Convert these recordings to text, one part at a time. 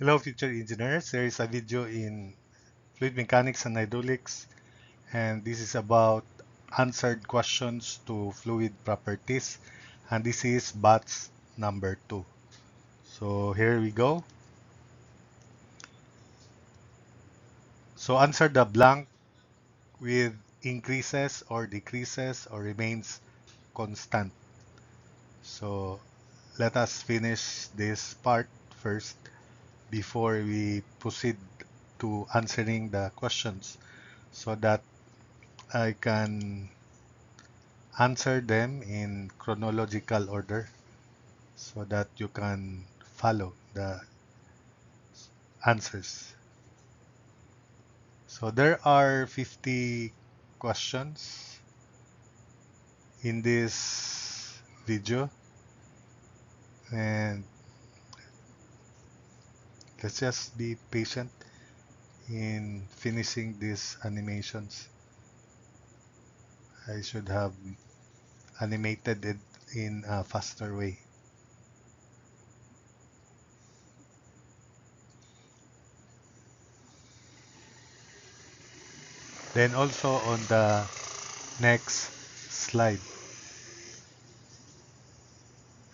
Hello, future engineers. There is a video in fluid mechanics and hydraulics, and this is about answered questions to fluid properties. And this is batch number 2. So here we go. So answer the blank with increases or decreases or remains constant. So let us finish this part first before we proceed to answering the questions so that I can answer them in chronological order so that you can follow the answers. So there are 50 questions in this video, and let's just be patient in finishing these animations. I should have animated it in a faster way. Then also on the next slide.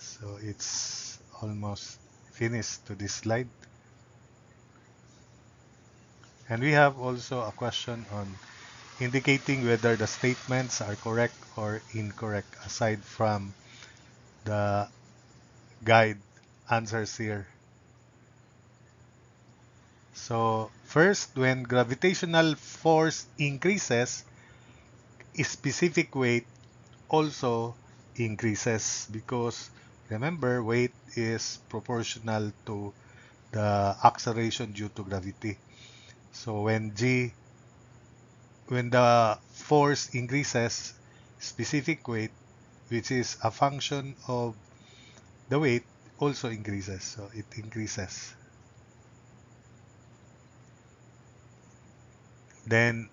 So it's almost finished to this slide. And we have also a question on indicating whether the statements are correct or incorrect aside from the guide answers here. So first, when gravitational force increases, specific weight also increases because remember weight is proportional to the acceleration due to gravity. So when the force increases, specific weight, which is a function of the weight, also increases. So it increases. Then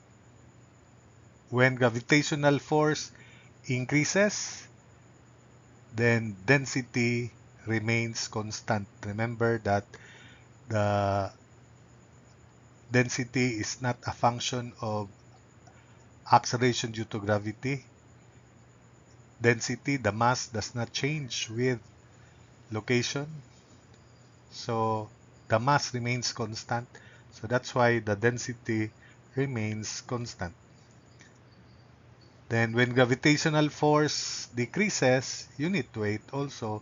when gravitational force increases, then density remains constant. Remember that the density is not a function of acceleration due to gravity. Density, the mass, does not change with location. So the mass remains constant. So that's why the density remains constant. Then when gravitational force decreases, unit weight also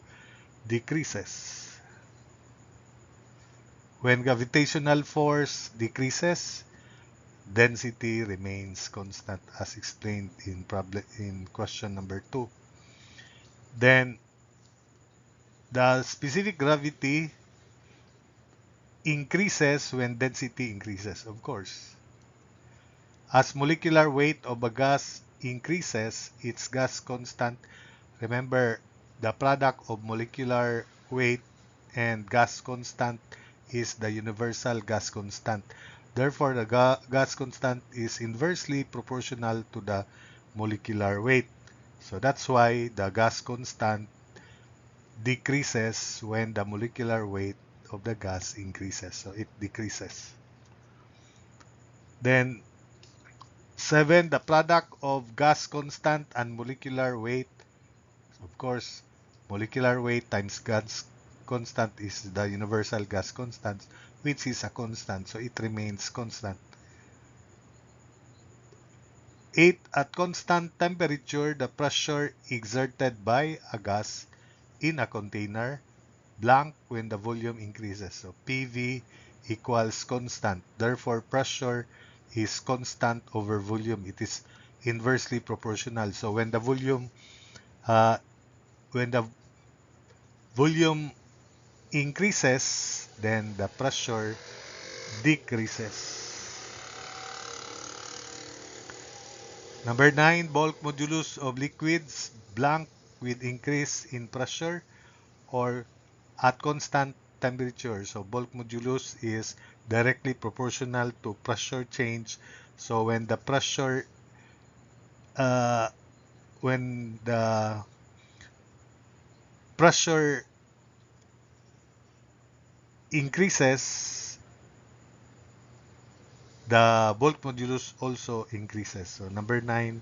decreases. When gravitational force decreases, density remains constant as explained in question number 2. Then the specific gravity increases when density increases, of course. As molecular weight of a gas increases, its gas constant. Remember, the product of molecular weight and gas constant is the universal gas constant. Therefore, the gas constant is inversely proportional to the molecular weight. So that's why the gas constant decreases when the molecular weight of the gas increases. So it decreases. Then 7, the product of gas constant and molecular weight. Of course, molecular weight times gas constant is the universal gas constant, which is a constant, so it remains constant. 8, at constant temperature, the pressure exerted by a gas in a container blank when the volume increases. So PV equals constant. Therefore, pressure is constant over volume. It is inversely proportional. So uh, when the volume increases, then the pressure decreases. Number 9, bulk modulus of liquids blank with increase in pressure or at constant temperature. So bulk modulus is directly proportional to pressure change. So uh, when the pressure increases, the bulk modulus also increases. So number 9,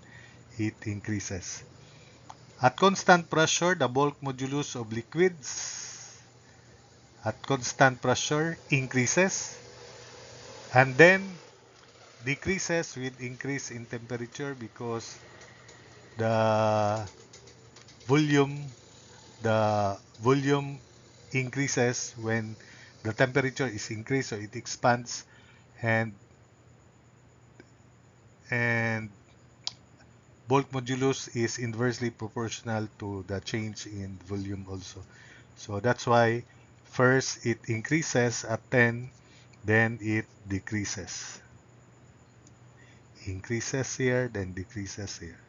it increases. At constant pressure, the bulk modulus of liquids at constant pressure increases and then decreases with increase in temperature because the volume the volume increases when the temperature is increased, so it expands, and and bulk modulus is inversely proportional to the change in volume also. So that's why first it increases at 10, then it decreases. Increases here, then decreases here.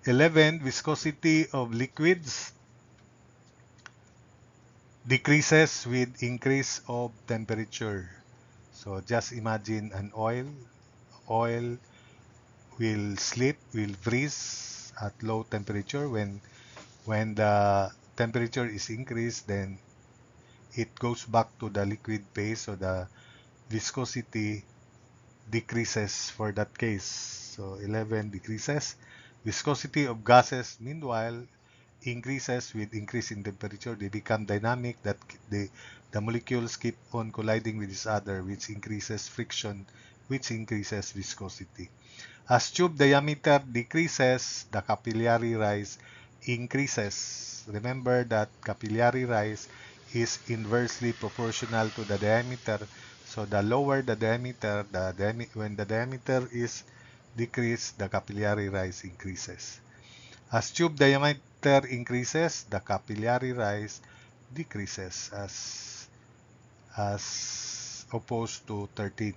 11, viscosity of liquids decreases with increase of temperature. So just imagine an oil. Oil will slip, will freeze at low temperature. When the temperature is increased, then it goes back to the liquid phase, so the viscosity decreases for that case. So 11 decreases. Viscosity of gases, meanwhile, increases with increase in temperature. They become dynamic, that the molecules keep on colliding with each other, which increases friction, which increases viscosity. As tube diameter decreases, the capillary rise increases. Remember that capillary rise is inversely proportional to the diameter. So the lower the diameter, when the diameter is decreased, the capillary rise increases. As tube diameter increases, the capillary rise decreases as opposed to 13.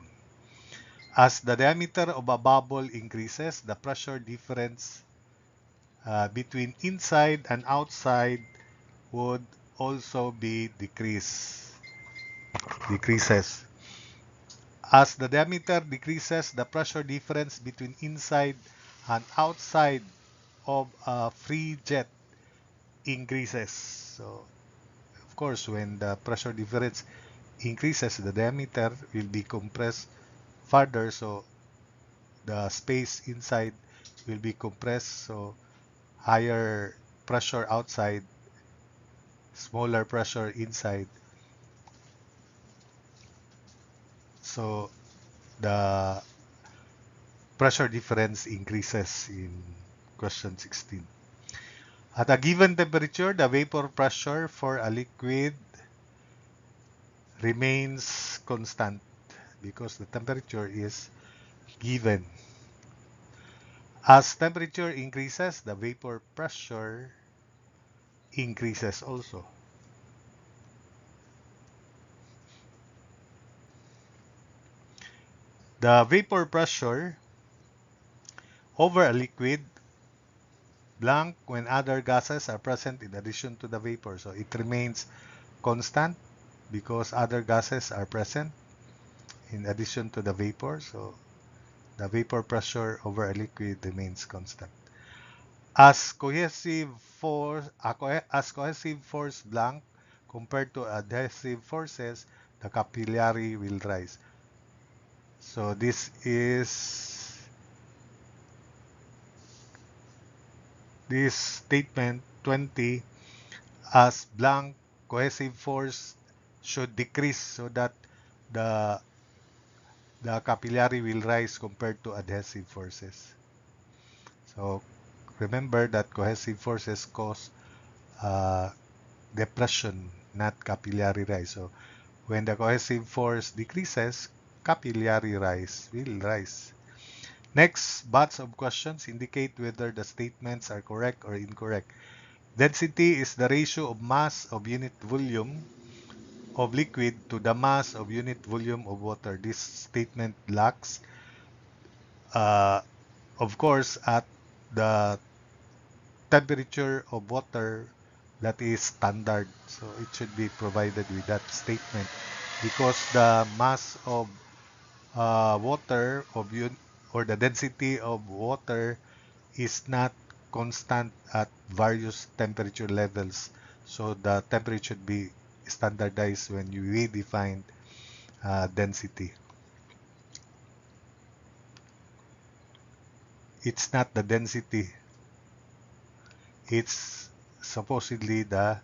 As the diameter of a bubble increases, the pressure difference between inside and outside would also be decreases. As the diameter decreases, the pressure difference between inside and outside of a free jet increases. So, of course, when the pressure difference increases, the diameter will be compressed further, so the space inside will be compressed, so higher pressure outside, smaller pressure inside. So the pressure difference increases in question 16. At a given temperature, the vapor pressure for a liquid remains constant because the temperature is given. As temperature increases, the vapor pressure increases also. The vapor pressure over a liquid blank when other gases are present in addition to the vapor. So it remains constant because other gases are present in addition to the vapor. So the vapor pressure over a liquid remains constant. As cohesive force blank compared to adhesive forces, the capillary will rise. So this statement 20, as blank cohesive force should decrease so that the capillary will rise compared to adhesive forces. So remember that cohesive forces cause depression, not capillary rise. So when the cohesive force decreases, capillary rise will rise. Next batch of questions indicate whether the statements are correct or incorrect. Density is the ratio of mass of unit volume of liquid to the mass of unit volume of water. This statement lacks. Of course, at the temperature of water, that is standard. So it should be provided with that statement because the mass of water or the density of water is not constant at various temperature levels. So the temperature should be standardized when you redefine density. It's not the density, it's supposedly the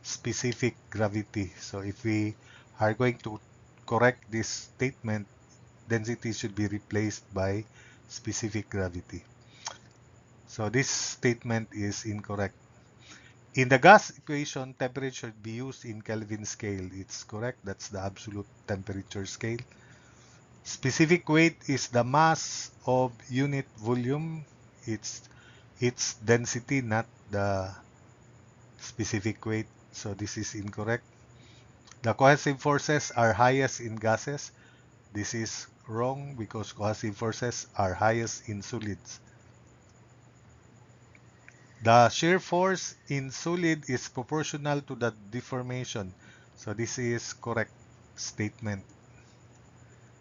specific gravity. So if we are going to correct this statement, density should be replaced by specific gravity. So this statement is incorrect. In the gas equation, temperature should be used in Kelvin scale. It's correct. That's the absolute temperature scale. Specific weight is the mass of unit volume. It's density, not the specific weight. So this is incorrect. The cohesive forces are highest in gases. This is wrong because cohesive forces are highest in solids. The shear force in solid is proportional to the deformation. So this is correct statement.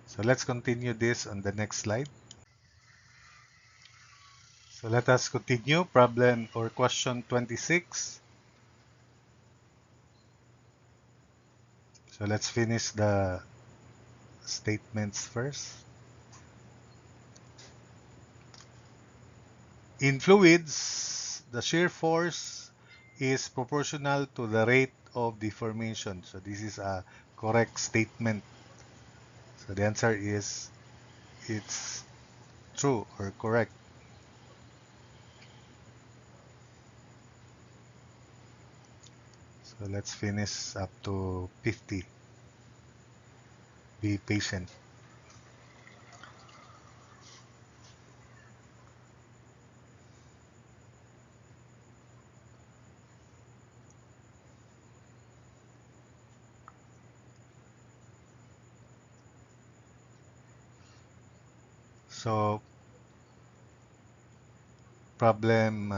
So let's continue this on the next slide. So let us continue problem or question 26. So let's finish the statements first. In fluids, the shear force is proportional to the rate of deformation. So this is a correct statement. So the answer is it's true or correct. So let's finish up to 50. Be patient. So problem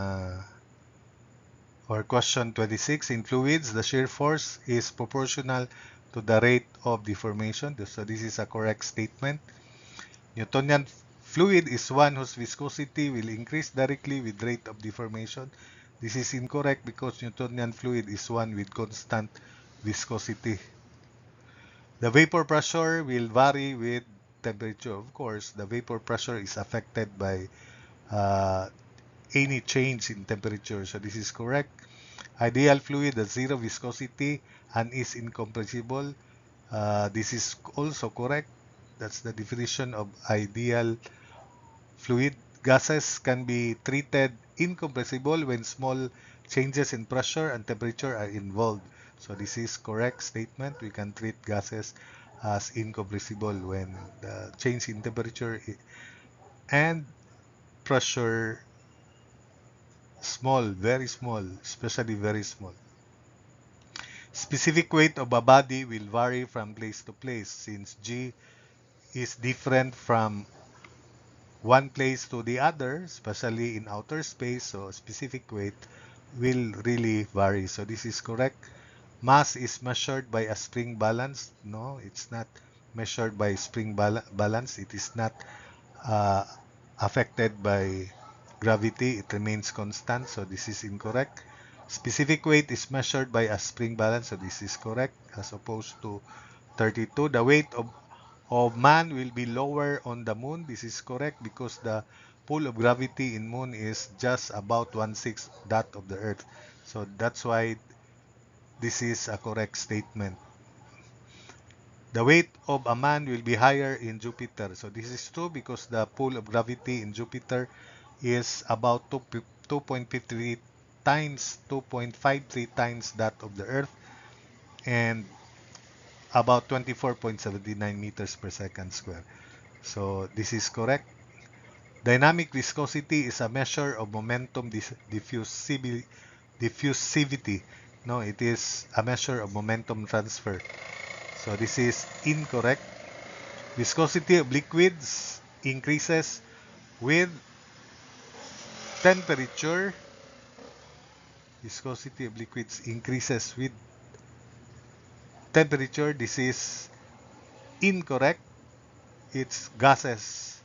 or question 26, in fluids, the shear force is proportional to the rate of deformation. So this is a correct statement. Newtonian fluid is one whose viscosity will increase directly with rate of deformation. This is incorrect because Newtonian fluid is one with constant viscosity. The vapor pressure will vary with temperature. Of course, the vapor pressure is affected by uh, any change in temperature. So this is correct. Ideal fluid has zero viscosity and is incompressible. This is also correct. That's the definition of ideal fluid. Gases can be treated incompressible when small changes in pressure and temperature are involved. So this is correct statement. We can treat gases as incompressible when the change in temperature and pressure small, very small, especially very small. Specific weight of a body will vary from place to place since G is different from one place to the other, especially in outer space, so specific weight will really vary. So this is correct. Mass is measured by a spring balance. No, it's not measured by spring balance. It is not uh, affected by gravity. It remains constant. So this is incorrect. Specific weight is measured by a spring balance. So this is correct as opposed to 32. The weight of man will be lower on the moon. This is correct because the pull of gravity in moon is just about 1/6 that of the earth. So that's why this is a correct statement. The weight of a man will be higher in Jupiter. So this is true because the pull of gravity in Jupiter is about 2.53 times 2.53 times that of the earth and about 24.79 meters per second square. So this is correct. Dynamic viscosity is a measure of momentum diffusivity. No, it is a measure of momentum transfer. So this is incorrect. Viscosity of liquids increases with temperature. Viscosity of liquids increases with temperature. This is incorrect. It's gases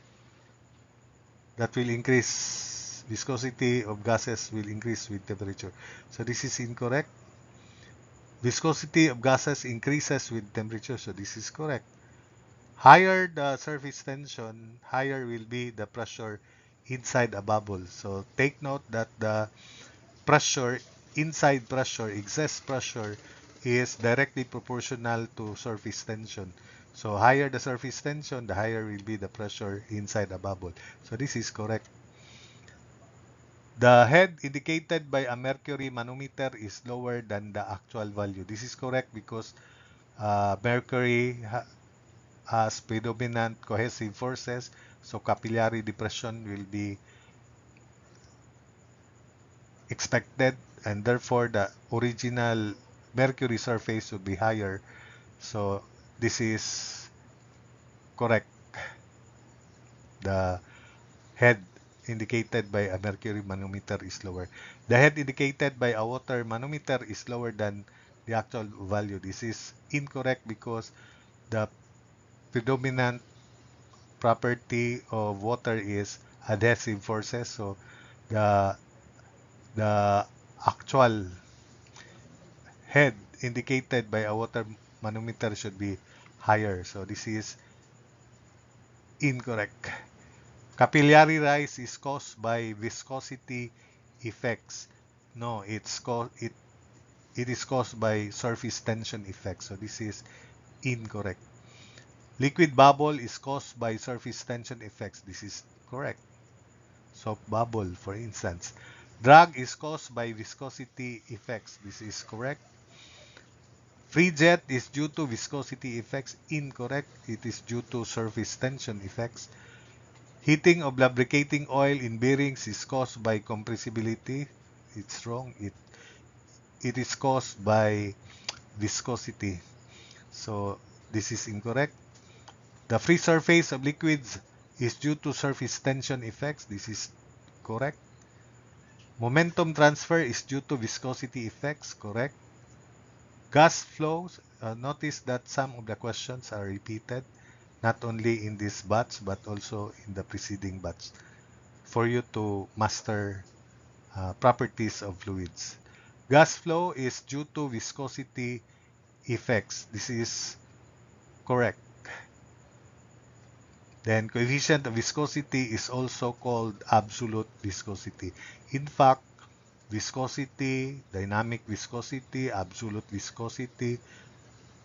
that will increase. Viscosity of gases will increase with temperature. So this is incorrect. Viscosity of gases increases with temperature, so this is correct. Higher the surface tension, higher will be the pressure inside a bubble. So take note that the pressure inside pressure, excess pressure, is directly proportional to surface tension. So higher the surface tension, the higher will be the pressure inside a bubble. So this is correct. The head indicated by a mercury manometer is lower than the actual value. This is correct because mercury has predominant cohesive forces, so capillary depression will be expected, and therefore the original mercury surface would be higher. So this is correct. The head indicated by a mercury manometer is lower. The head indicated by a water manometer is lower than the actual value. This is incorrect because the predominant property of water is adhesive forces. So the the actual head indicated by a water manometer should be higher. So this is incorrect. Capillary rise is caused by viscosity effects. No, it is caused by surface tension effects. So this is incorrect. Liquid bubble is caused by surface tension effects. This is correct. Soap bubble, for instance. Drag is caused by viscosity effects. This is correct. Free jet is due to viscosity effects. Incorrect. It is due to surface tension effects. Heating of lubricating oil in bearings is caused by compressibility. It's wrong. It is caused by viscosity. So this is incorrect. The free surface of liquids is due to surface tension effects. This is correct. Momentum transfer is due to viscosity effects. Correct. Gas flows. Notice that some of the questions are repeated, not only in this batch but also in the preceding batch, for you to master properties of fluids. Gas flow is due to viscosity effects. This is correct. Then coefficient of viscosity is also called absolute viscosity. In fact, viscosity, dynamic viscosity, absolute viscosity,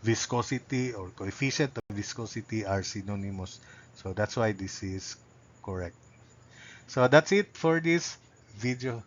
viscosity or coefficient of viscosity are synonymous. So that's why this is correct. So that's it for this video.